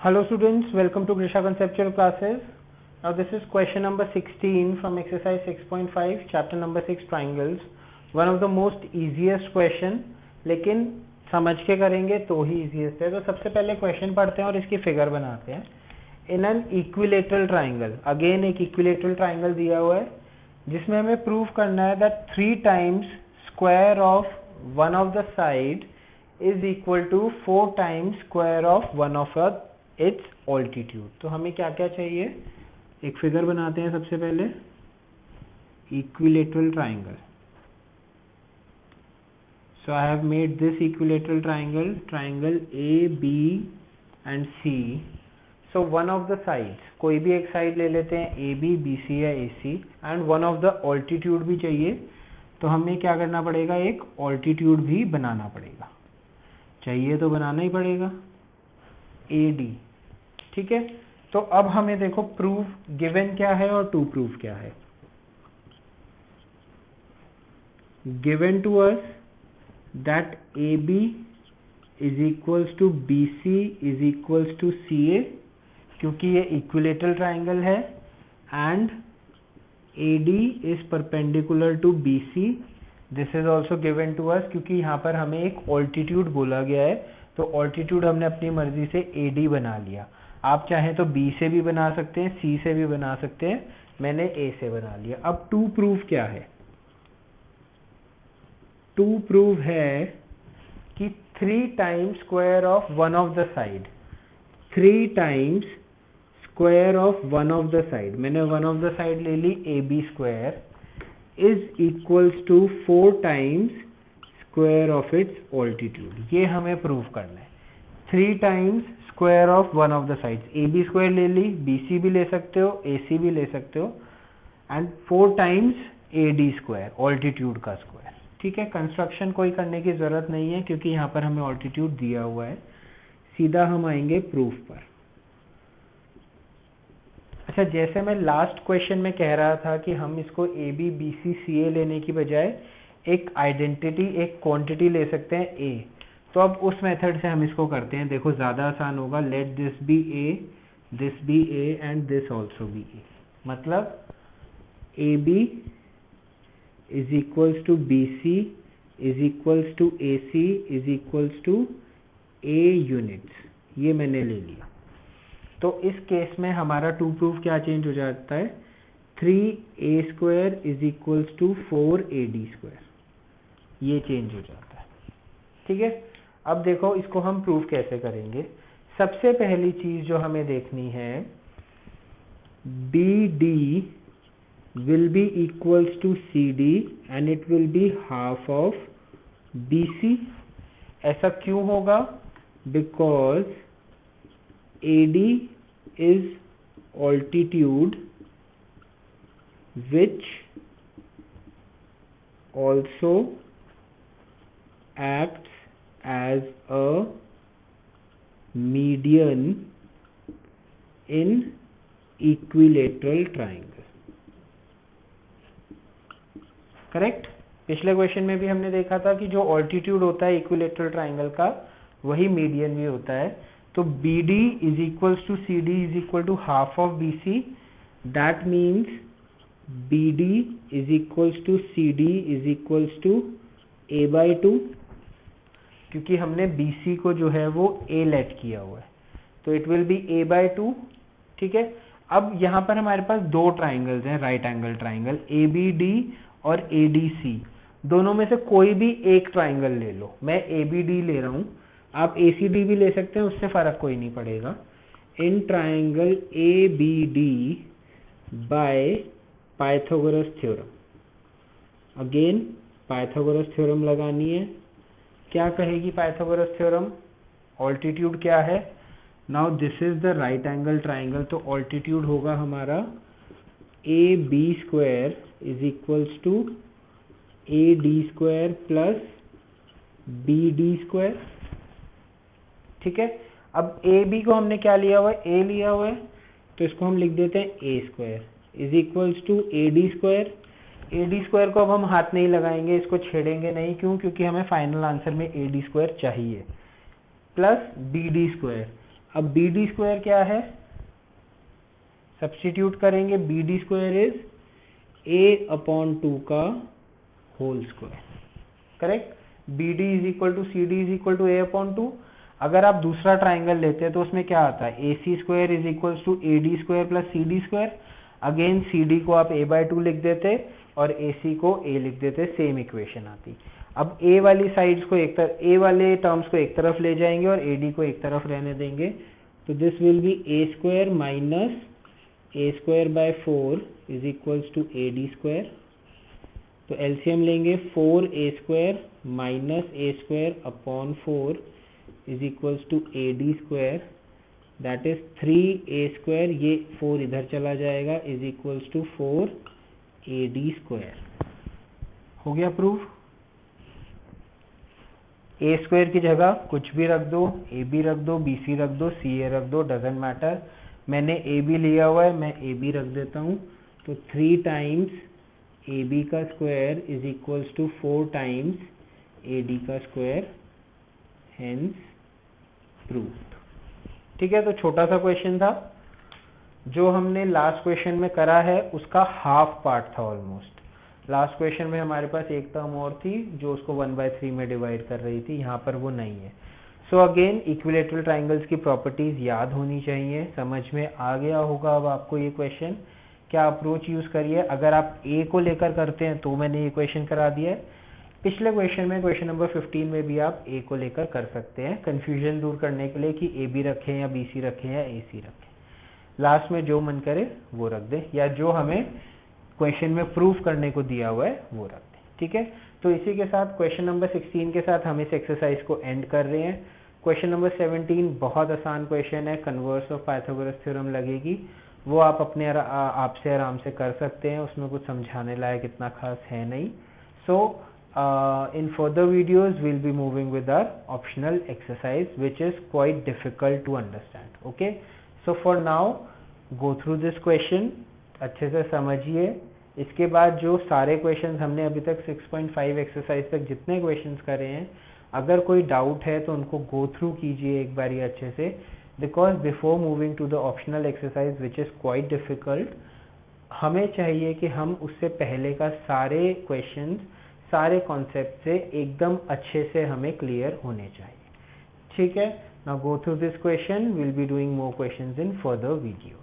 Hello students, welcome to Grisha Conceptual Classes. Now this is question number 16 from exercise 6.5 chapter number 6 triangles. One of the most easiest question, लेकिन समझ के करेंगे तो ही easiest है. तो सबसे पहले question पढ़ते हैं और इसकी फिगर बनाते हैं. In an equilateral triangle, again एक equilateral triangle दिया हुआ है जिसमें हमें prove करना है that 3 times square of one of the side is equal to 4 times square of one of its altitude. तो हमें क्या क्या चाहिए, एक फिगर बनाते हैं सबसे पहले. equilateral triangle. So I have made this equilateral triangle, triangle A, B and C. So one of the sides, कोई भी एक साइड ले लेते हैं, AB, BC या AC, and one of the altitude भी चाहिए. तो हमें क्या करना पड़ेगा, एक altitude भी बनाना पड़ेगा. चाहिए तो बनाना ही पड़ेगा. AD, ठीक है. तो अब हमें देखो प्रूफ गिवन क्या है और टू प्रूफ क्या है. Given to us that AB is equals to BC is equals to CA, क्योंकि ये इक्विलेटरल ट्राइंगल है, and AD is perpendicular to BC. This is also given to us, क्योंकि यहाँ पर हमें एक ऑल्टीट्यूड बोला गया है, तो ऑल्टीट्यूड हमने अपनी मर्जी से AD बना लिया. आप चाहें तो B से भी बना सकते हैं, C से भी बना सकते हैं, मैंने A से बना लिया. अब टू प्रूफ क्या है. टू प्रूफ है कि 3 times square of one of the side, 3 times square of one of the side, मैंने वन ऑफ द साइड ले ली AB square, is equals to 4 times square of its altitude. ये हमें proof करना है. 3 times square of one of the sides, AB square ले ली, BC भी ले सकते हो, AC भी ले सकते हो, and 4 times AD square, altitude का स्क्वायर. ठीक है. कंस्ट्रक्शन कोई करने की जरूरत नहीं है क्योंकि यहाँ पर हमें ऑल्टीट्यूड दिया हुआ है. सीधा हम आएंगे प्रूफ पर. अच्छा, जैसे मैं लास्ट क्वेश्चन में कह रहा था कि हम इसको AB, BC, CA लेने की बजाय एक आइडेंटिटी, एक क्वांटिटी ले सकते हैं A. तो अब उस मेथड से हम इसको करते हैं. देखो ज़्यादा आसान होगा. Let this be A and this also be A. मतलब AB is equals to BC is equals to AC is equals to A units. ये मैंने ले लिया. तो इस केस में हमारा टू प्रूफ क्या चेंज हो जाता है, 3A square is equals to 4AD square. ये चेंज हो जाता है. ठीक है. अब देखो इसको हम प्रूफ कैसे करेंगे. सबसे पहली चीज जो हमें देखनी है, BD will be equals to CD and it will be half of BC. ऐसा क्यों होगा, because AD is altitude which also acts as a median in equilateral triangle. Correct. पिछले क्वेश्चन में भी हमने देखा था कि जो ऑल्टीट्यूड होता है इक्विलेटरल ट्राइंगल का, वही मीडियन भी होता है. तो BD is equals to CD is equal to half of BC. That means BD is equals to CD is equals to A/2, क्योंकि हमने BC को जो है वो A लेट किया हुआ है, तो इट विल बी A/2. ठीक है. अब यहाँ पर हमारे पास दो ट्राइंगल्स हैं, राइट एंगल ट्राइंगल, ABD और ADC. दोनों में से कोई भी एक ट्राइंगल ले लो. मैं ABD ले रहा हूं, आप ACD भी ले सकते हैं, उससे फर्क कोई नहीं पड़ेगा. In triangle ABD by Pythagoras theorem. Again Pythagoras theorem लगानी है. क्या कहेगी पाइथागोरस थ्योरम, ऑल्टीट्यूड क्या है. Now this is the right angle triangle, तो ऑल्टीट्यूड होगा हमारा AB square is equals to AD square plus BD square. ठीक है. अब AB को हमने क्या लिया हुआ है, A लिया हुआ है, तो इसको हम लिख देते हैं A square is equals to AD square. AD square को अब हम हाथ नहीं लगाएंगे, इसको छेड़ेंगे नहीं. क्यों, क्योंकि हमें फाइनल आंसर में AD स्क्वायर चाहिए, प्लस BD स्क्वायर. अब बी डी स्क्वायर क्या है, सब्स्टिट्यूट करेंगे, B D square is a/2 का whole square, correct. B D is equal to C D is equal to a/2। अगर आप दूसरा ट्राइंगल लेते हैं तो उसमें क्या आता है, a c square is equal to A D square plus c d square. Again c d को आप a/2 लिख देते और ए सी को a लिख देते, सेम इक्वेशन आती। अब a वाली साइड्स को एक तरफ, a वाले टर्म्स को एक तरफ ले जाएंगे और ए डी को एक तरफ रहने देंगे, तो this will be A square minus A square by 4 is equals to A D square. तो एलसीएम लेंगे, 4a square minus A square upon 4 is equals to A D square, that is 3a square, ये 4 इधर चला जाएगा, is equals to 4ad square. हो गया proof. ए square की जगह कुछ भी रख दो, ए बी रख दो, बी सी रख दो, सी ए रख दो, डजेंट मैटर। मैंने ए बी लिया हुआ है, मैं ए बी रख देता हूँ। तो 3 टाइम्स ए बी का square is equals to 4 times A D का स्क्वायर, हेंस प्रूव्ड। ठीक है, तो छोटा सा क्वेश्चन था, जो हमने लास्ट क्वेश्चन में करा है उसका हाफ पार्ट था ऑलमोस्ट। लास्ट क्वेश्चन में हमारे पास एक टर्म और थी जो उसको 1/3 में डिवाइड कर रही थी, यहाँ पर वो नहीं है। सो अगेन इक्विलेटरल ट्राइंगल्स की प्रॉपर्टीज याद होनी चाहिए, समझ में आ गया होगा अब आपको ये क्वेश्चन। क्या अप्रोच यूज करिए, अगर आप ए को लेकर करते हैं तो मैंने ये क्वेश्चन करा दिया है। पिछले क्वेश्चन में, क्वेश्चन नंबर 15 में भी आप ए को लेकर कर सकते हैं, कंफ्यूजन दूर करने के लिए कि ए बी रखें या बी सी रखें या ए सी रखें। लास्ट में जो मन करे वो रख दे, या जो हमें क्वेश्चन में प्रूफ करने को दिया हुआ है वो रख दे। ठीक है, तो इसी के साथ क्वेश्चन नंबर 16 के साथ हम इस एक्सरसाइज को एंड कर रहे हैं। क्वेश्चन नंबर 17 बहुत आसान क्वेश्चन है, कन्वर्स ऑफ पाइथागोरस थ्योरम लगेगी, वो आप अपने आप से आराम से कर सकते हैं, उसमें कुछ समझाने लायक इतना खास है नहीं। सो in further videos we'll be moving with our optional exercise which is quite difficult to understand. Okay, so for now go through this question, अच्छे से समझिए। इसके बाद जो सारे क्वेश्चंस हमने अभी तक 6.5 एक्सरसाइज तक जितने क्वेश्चंस करे हैं, अगर कोई डाउट है तो उनको गो थ्रू कीजिए एक बारी अच्छे से, because before moving to the optional exercise which is quite difficult, हमें चाहिए कि हम उससे पहले का सारे क्वेश्चंस, सारे कॉन्सेप्ट से एकदम अच्छे से हमें क्लियर होने चाहिए। ठीक है, now go through this question, will be doing more questions in further video.